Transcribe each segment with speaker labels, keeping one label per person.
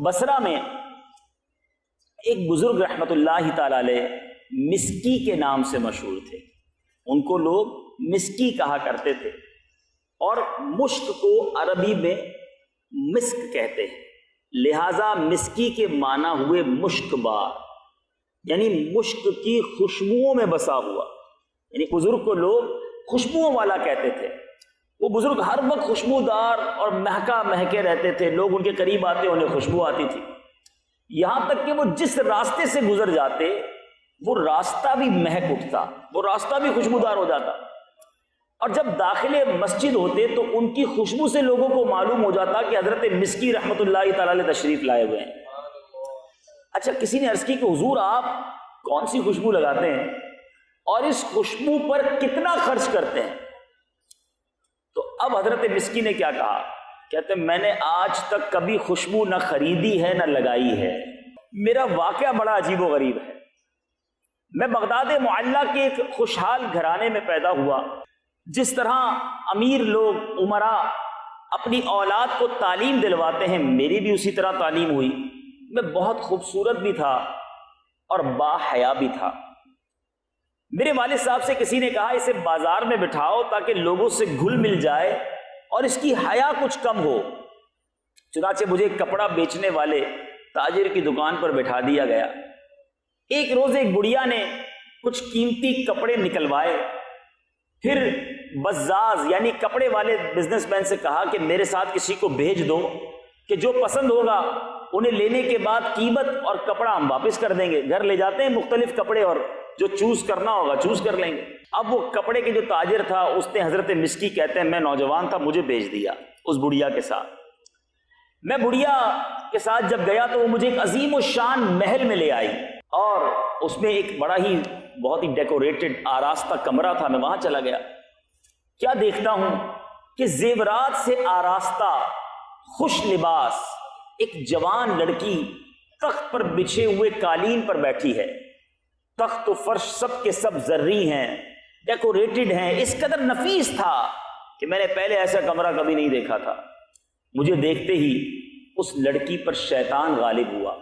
Speaker 1: بصرہ میں ایک بزرگ رحمت اللہ تعالی علیہ مسکی کے نام سے مشہور تھے، ان کو لوگ مسکی کہا کرتے تھے، اور مشک کو عربی میں مسک کہتے ہیں، لہذا مسکی کے معنی ہوئے مشک بار، یعنی مشک کی خوشبوؤں میں بسا ہوا، یعنی بزرگ کو لوگ خوشبوؤں والا کہتے تھے۔ وہ بزرگ ہر وقت خوشبودار اور مہکے رہتے تھے، لوگ ان کے قریب آتے انہیں خوشبو آتی تھی، یہاں تک کہ وہ جس راستے سے گزر جاتے وہ راستہ بھی مہک اٹھتا، وہ راستہ بھی خوشبودار ہو جاتا، اور جب داخل مسجد ہوتے تو ان کی خوشبو سے لوگوں کو معلوم ہو جاتا کہ حضرت مسکی رحمت اللہ تعالی علیہ تشریف لائے ہوئے ہیں۔ اچھا، کسی نے عرض کی کہ حضور آپ کون سی خوشبو لگاتے ہیں اور اس خوشبو پر کتنا خرچ کرتے ہیں؟ تو اب حضرت مسکی نے کیا کہا؟ کہتے ہیں میں نے آج تک کبھی خوشبو نہ خریدی ہے نہ لگائی ہے، میرا واقعہ بڑا عجیب و غریب ہے۔ میں بغداد معلّہ کے ایک خوشحال گھرانے میں پیدا ہوا، جس طرح امیر لوگ امراء اپنی اولاد کو تعلیم دلواتے ہیں، میری بھی اسی طرح تعلیم ہوئی۔ میں بہت خوبصورت بھی تھا اور با حیا بھی تھا۔ میرے والد صاحب سے کسی نے کہا اسے بازار میں بٹھاؤ تاکہ لوگوں سے گھل مل جائے اور اس کی حیا کچھ کم ہو۔ چنانچہ مجھے کپڑا بیچنے والے تاجر کی دکان پر بٹھا دیا گیا۔ ایک روز ایک بڑھیا نے کچھ قیمتی کپڑے نکلوائے، پھر بزاز یعنی کپڑے والے بزنس مین سے کہا کہ میرے ساتھ کسی کو بھیج دو کہ جو پسند ہوگا انہیں لینے کے بعد قیمت اور کپڑا ہم واپس کر دیں گے۔ گھر لے جاتے ہیں مختلف کپڑے اور جو چوز کرنا ہوگا چوز کر لیں گے۔ اب وہ کپڑے کے جو تاجر تھا اس نے حضرت مسکی کہتے ہیں میں نوجوان تھا مجھے بھیج دیا اس بڑھیا کے ساتھ۔ میں بڑھیا کے ساتھ جب گیا تو وہ مجھے ایک عظیم الشان محل میں لے آئی، اور اس میں ایک بڑا ہی بہت ہی ڈیکوریٹڈ آراستہ کمرہ تھا۔ میں وہاں چلا گیا، کیا دیکھتا ہوں کہ زیورات سے آراستہ خوش لباس ایک جوان لڑکی تخت پر بچھے ہوئے قالین پر بیٹھی ہے۔ تخت و فرش سب کے سب زرعی ہیں، ڈیکوریٹڈ ہیں، اس قدر نفیس تھا کہ میں نے پہلے ایسا کمرہ کبھی نہیں دیکھا تھا۔ مجھے دیکھتے ہی اس لڑکی پر شیطان غالب ہوا،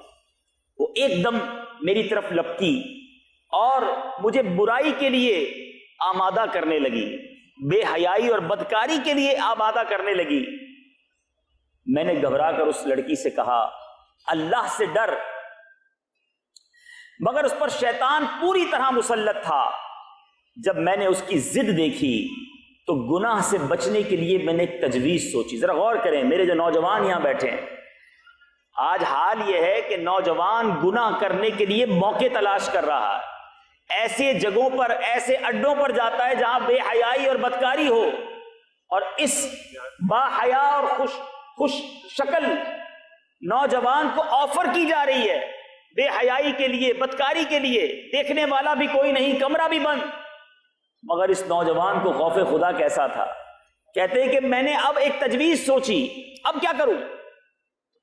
Speaker 1: وہ ایک دم میری طرف لپکی اور مجھے برائی کے لیے آمادہ کرنے لگی، بے حیائی اور بدکاری کے لیے آمادہ کرنے لگی۔ میں نے گھبرا کر اس لڑکی سے کہا اللہ سے ڈر، مگر اس پر شیطان پوری طرح مسلط تھا۔ جب میں نے اس کی ضد دیکھی تو گناہ سے بچنے کے لیے میں نے ایک تجویز سوچی۔ ذرا غور کریں میرے جو نوجوان یہاں بیٹھے ہیں، آج حال یہ ہے کہ نوجوان گناہ کرنے کے لیے موقع تلاش کر رہا ہے، ایسے جگہوں پر ایسے اڈوں پر جاتا ہے جہاں بے حیائی اور بدکاری ہو، اور اس با حیا اور خوش شکل نوجوان کو آفر کی جا رہی ہے بے حیائی کے لیے، بدکاری کے لیے، دیکھنے والا بھی کوئی نہیں، کمرہ بھی بند۔ مگر اس نوجوان کو خوف خدا کیسا تھا، کہتے ہیں کہ میں نے اب ایک تجویز سوچی، اب کیا کروں؟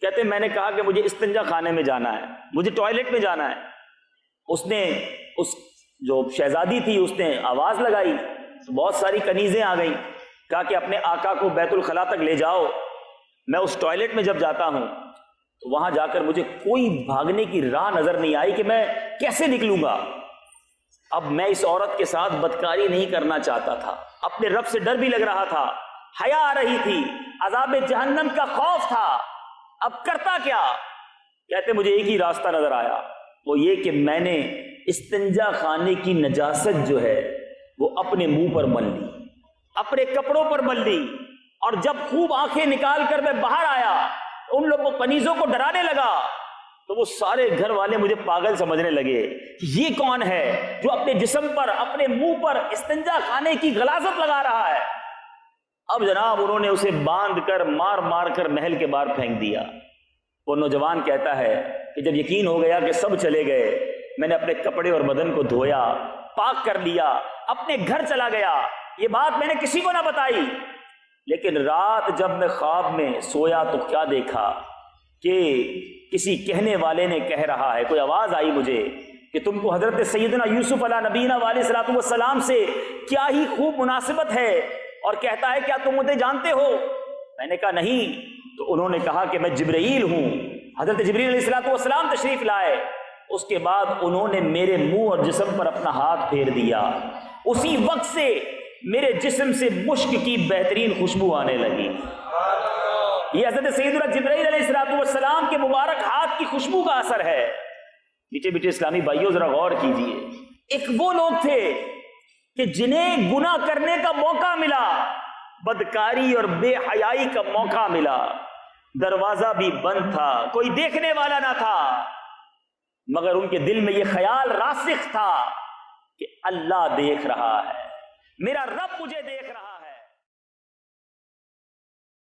Speaker 1: کہتے ہیں میں نے کہا کہ مجھے استنجا خانے میں جانا ہے، مجھے ٹوائلٹ میں جانا ہے۔ اس نے اس جو شہزادی تھی اس نے آواز لگائی تو بہت ساری کنیزیں آ گئیں، کہا کہ اپنے آقا کو بیت الخلا تک لے جاؤ۔ میں اس ٹوائلٹ میں جب جاتا ہوں تو وہاں جا کر مجھے کوئی بھاگنے کی راہ نظر نہیں آئی کہ میں کیسے نکلوں گا۔ اب میں اس عورت کے ساتھ بدکاری نہیں کرنا چاہتا تھا، اپنے رب سے ڈر بھی لگ رہا تھا، حیا آ رہی تھی، عذاب جہنم کا خوف تھا، اب کرتا کیا؟ کہتے مجھے ایک ہی راستہ نظر آیا، وہ یہ کہ میں نے استنجا خانے کی نجاست جو ہے وہ اپنے منہ پر مل لی، اپنے کپڑوں پر مل لی، اور جب خوب آنکھیں نکال کر میں باہر آیا ان لوگوں کنیزوں کو ڈرانے لگا تو وہ سارے گھر والے مجھے پاگل سمجھنے لگے کہ یہ کون ہے جو اپنے جسم پر اپنے منہ پر استنجا خانے کی غلاظت لگا رہا ہے۔ اب جناب انہوں نے اسے باندھ کر مار مار کر محل کے باہر پھینک دیا۔ وہ نوجوان کہتا ہے کہ جب یقین ہو گیا کہ سب چلے گئے، میں نے اپنے کپڑے اور بدن کو دھویا، پاک کر لیا، اپنے گھر چلا گیا۔ یہ بات میں نے کسی کو نہ بتائی، لیکن رات جب میں خواب میں سویا تو کیا دیکھا کہ کسی کہنے والے نے کہہ رہا ہے، کوئی آواز آئی مجھے کہ تم کو حضرت سیدنا یوسف علیہ نبینا علیہ الصلوۃ والسلام سے کیا ہی خوب مناسبت ہے، اور کہتا ہے کیا تم مجھے جانتے ہو؟ میں نے کہا نہیں۔ تو انہوں نے کہا کہ میں جبرائیل ہوں، حضرت جبریل علیہ السلام تشریف لائے، اس کے بعد انہوں نے میرے منہ اور جسم پر اپنا ہاتھ پھیر دیا، اسی وقت سے میرے جسم سے مشک کی بہترین خوشبو آنے لگی۔ یہ حضرت سیدنا جبرائیل علیہ السلام کے مبارک ہاتھ کی خوشبو کا اثر ہے۔ میٹھے میٹھے اسلامی بھائیوں ذرا غور کیجئے، ایک وہ لوگ تھے کہ جنہیں گناہ کرنے کا موقع ملا، بدکاری اور بے حیائی کا موقع ملا، دروازہ بھی بند تھا، کوئی دیکھنے والا نہ تھا، مگر ان کے دل میں یہ خیال راسخ تھا کہ اللہ دیکھ رہا ہے، میرا رب مجھے دیکھ رہا ہے۔